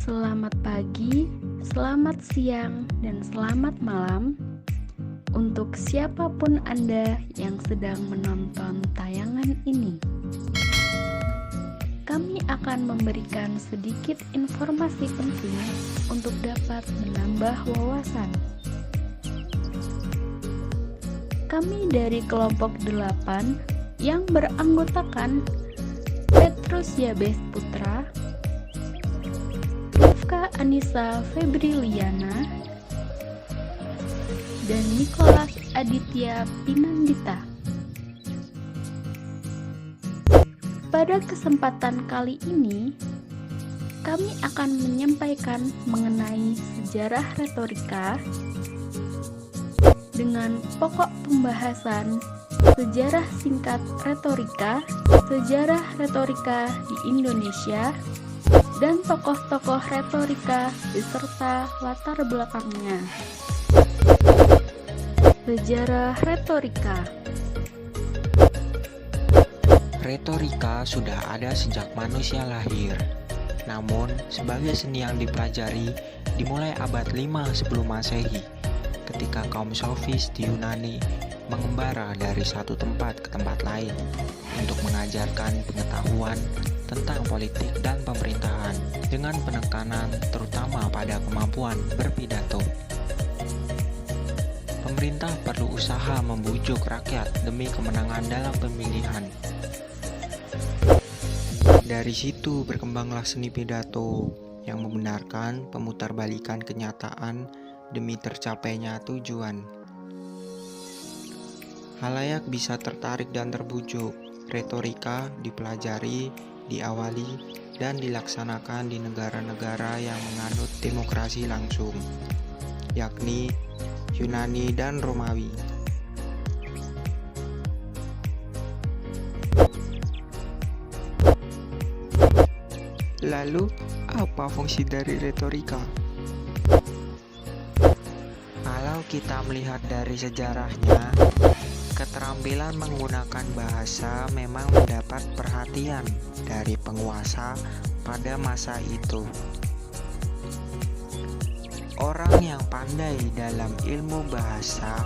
Selamat pagi, selamat siang, dan selamat malam untuk siapapun Anda yang sedang menonton tayangan ini. Kami akan memberikan sedikit informasi penting untuk dapat menambah wawasan. Kami dari kelompok 8 yang beranggotakan Petrus Yabes Putra, Rifka Anissa Febriliana, dan Nicholas Aditya Pinandita. Pada kesempatan kali ini, kami akan menyampaikan mengenai sejarah retorika dengan pokok pembahasan sejarah singkat retorika, sejarah retorika di Indonesia, dan tokoh-tokoh retorika beserta latar belakangnya. Sejarah retorika. Retorika sudah ada sejak manusia lahir. Namun, sebagai seni yang dipelajari dimulai abad 5 sebelum Masehi, ketika kaum sofis di Yunani mengembara dari satu tempat ke tempat lain untuk mengajarkan pengetahuan tentang politik dan pemerintahan dengan penekanan terutama pada kemampuan berpidato. Pemerintah perlu usaha membujuk rakyat demi kemenangan dalam pemilihan. Dari situ berkembanglah seni pidato yang membenarkan pemutarbalikan kenyataan demi tercapainya tujuan. Khalayak bisa tertarik dan terbujuk. Retorika dipelajari, diawali, dan dilaksanakan di negara-negara yang menganut demokrasi langsung, yakni Yunani dan Romawi. Lalu, apa fungsi dari retorika? Kalau kita melihat dari sejarahnya, keterampilan menggunakan bahasa memang mendapat perhatian dari penguasa pada masa itu. Orang yang pandai dalam ilmu bahasa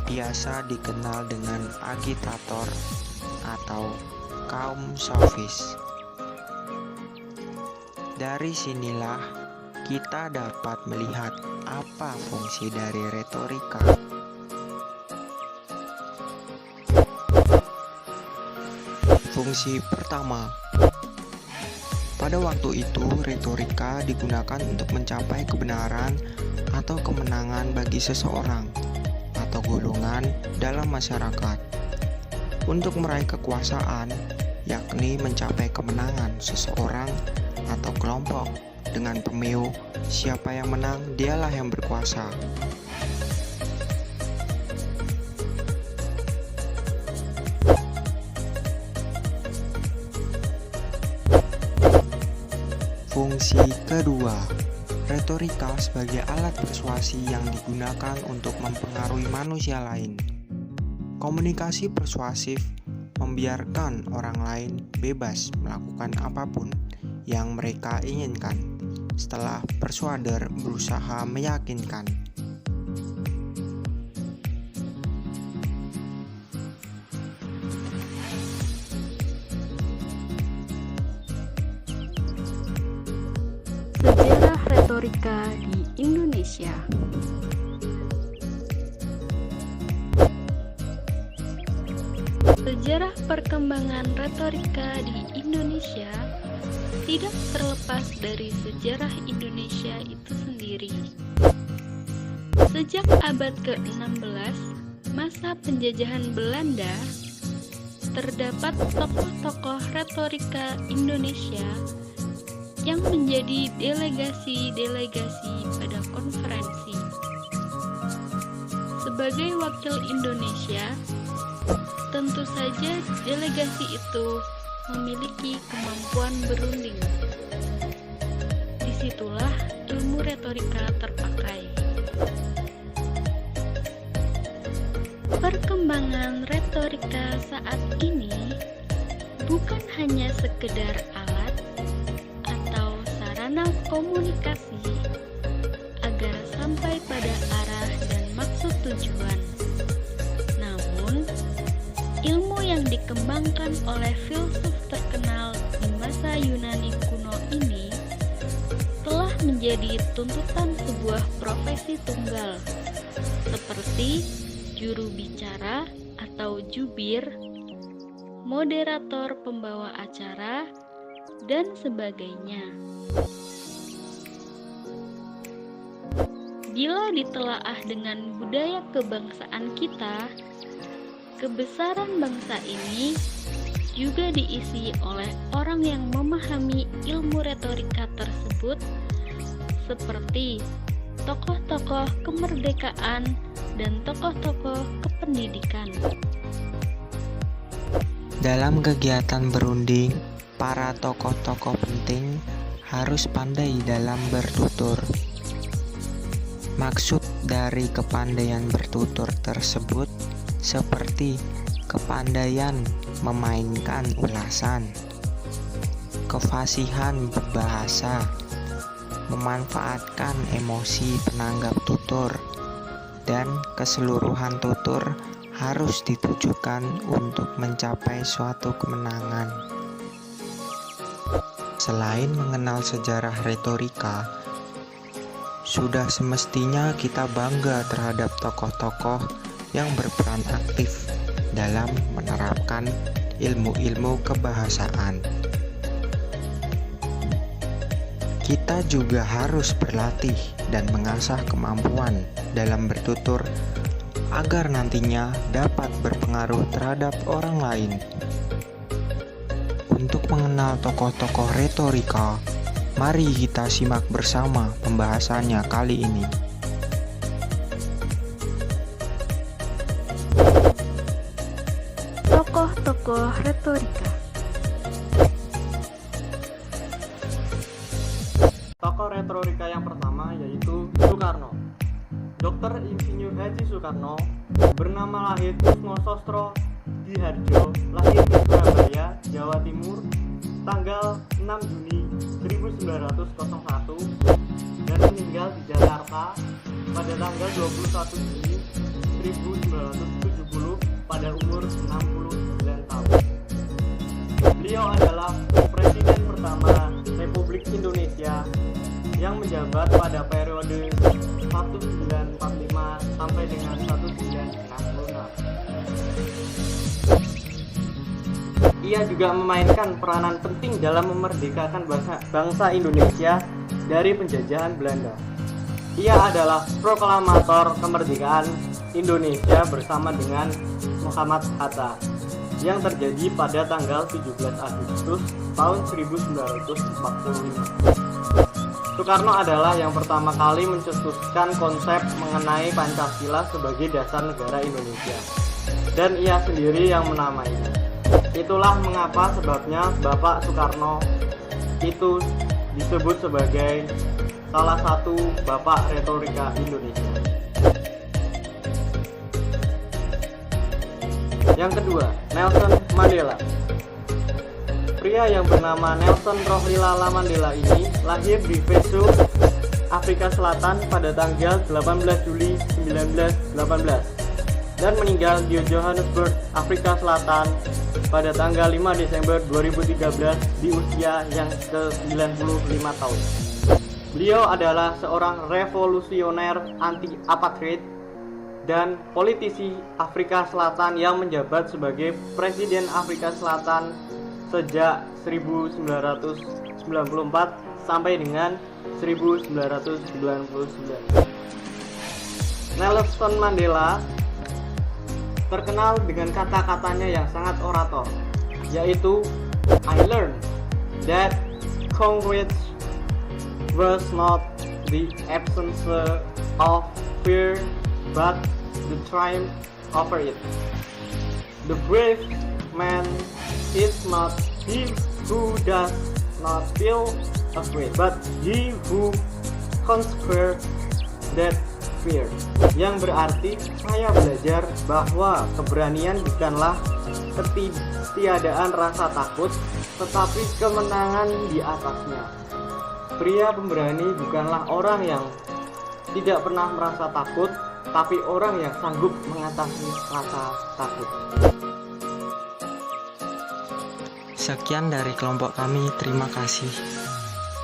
biasa dikenal dengan agitator atau kaum sofis. Dari sinilah kita dapat melihat apa fungsi dari retorika. Fungsi pertama, pada waktu itu retorika digunakan untuk mencapai kebenaran atau kemenangan bagi seseorang atau golongan dalam masyarakat. Untuk meraih kekuasaan, yakni mencapai kemenangan seseorang atau kelompok dengan pemiu, siapa yang menang dialah yang berkuasa. Fungsi kedua, retorika sebagai alat persuasi yang digunakan untuk mempengaruhi manusia lain. Komunikasi persuasif membiarkan orang lain bebas melakukan apapun yang mereka inginkan setelah persuader berusaha meyakinkan. Sejarah retorika di Indonesia. Sejarah perkembangan retorika di Indonesia tidak terlepas dari sejarah Indonesia itu sendiri. Sejak abad ke-16, masa penjajahan Belanda, terdapat tokoh-tokoh retorika Indonesia yang menjadi delegasi-delegasi pada konferensi. Sebagai wakil Indonesia, tentu saja delegasi itu memiliki kemampuan berunding. Disitulah ilmu retorika terpakai. Perkembangan retorika saat ini bukan hanya sekedar alat atau sarana mengenal komunikasi agar sampai pada arah dan maksud tujuan. Namun, ilmu yang dikembangkan oleh filsuf terkenal di masa Yunani kuno ini telah menjadi tuntutan sebuah profesi tunggal, seperti juru bicara atau jubir, moderator pembawa acara, dan sebagainya. Bila ditelaah dengan budaya kebangsaan kita, kebesaran bangsa ini juga diisi oleh orang yang memahami ilmu retorika tersebut, seperti tokoh-tokoh kemerdekaan dan tokoh-tokoh kependidikan. Dalam kegiatan berunding, para tokoh-tokoh penting harus pandai dalam bertutur. Maksud dari kepandaian bertutur tersebut seperti kepandaian memainkan ulasan, kefasihan berbahasa, memanfaatkan emosi penanggap tutur, dan keseluruhan tutur harus ditujukan untuk mencapai suatu kemenangan. Selain mengenal sejarah retorika, sudah semestinya kita bangga terhadap tokoh-tokoh yang berperan aktif dalam menerapkan ilmu-ilmu kebahasaan. Kita juga harus berlatih dan mengasah kemampuan dalam bertutur agar nantinya dapat berpengaruh terhadap orang lain. Untuk mengenal tokoh-tokoh retorika, mari kita simak bersama pembahasannya kali ini. Tokoh-tokoh retorika. Tokoh retorika yang pertama yaitu Soekarno. Dr. Insinyur Haji Soekarno bernama lahir Kusmosostro Diharjo, lahir di Surabaya, Jawa Timur, tanggal 6 Juni 1901 dan meninggal di Jakarta pada tanggal 21 Juni 1970 pada umur 69 tahun. Beliau adalah Presiden pertama Republik Indonesia yang menjabat pada periode 1945 sampai dengan 1966. Ia juga memainkan peranan penting dalam memerdekakan bangsa Indonesia dari penjajahan Belanda. Ia adalah proklamator kemerdekaan Indonesia bersama dengan Muhammad Hatta yang terjadi pada tanggal 17 Agustus tahun 1945. Soekarno adalah yang pertama kali mencetuskan konsep mengenai Pancasila sebagai dasar negara Indonesia, dan ia sendiri yang menamainya. Itulah mengapa sebabnya Bapak Soekarno itu disebut sebagai salah satu bapak retorika Indonesia. Yang kedua, Nelson Mandela. Pria yang bernama Nelson Rohlilala Mandela ini lahir di Veso, Afrika Selatan pada tanggal 18 Juli 1918 dan meninggal di Johannesburg, Afrika Selatan pada tanggal 5 Desember 2013 di usia yang ke-95 tahun. Beliau adalah seorang revolusioner anti-apartheid dan politisi Afrika Selatan yang menjabat sebagai Presiden Afrika Selatan sejak 1994 sampai dengan 1999. Nelson Mandela terkenal dengan kata-katanya yang sangat orator, yaitu I learned that courage was not the absence of fear but the triumph over it. The brave man is not he who does not feel afraid, but he who conquers that fear. Yang berarti saya belajar bahwa keberanian bukanlah ketiadaan rasa takut, tetapi kemenangan di atasnya. Pria pemberani bukanlah orang yang tidak pernah merasa takut, tapi orang yang sanggup mengatasi rasa takut. Sekian dari kelompok kami, terima kasih.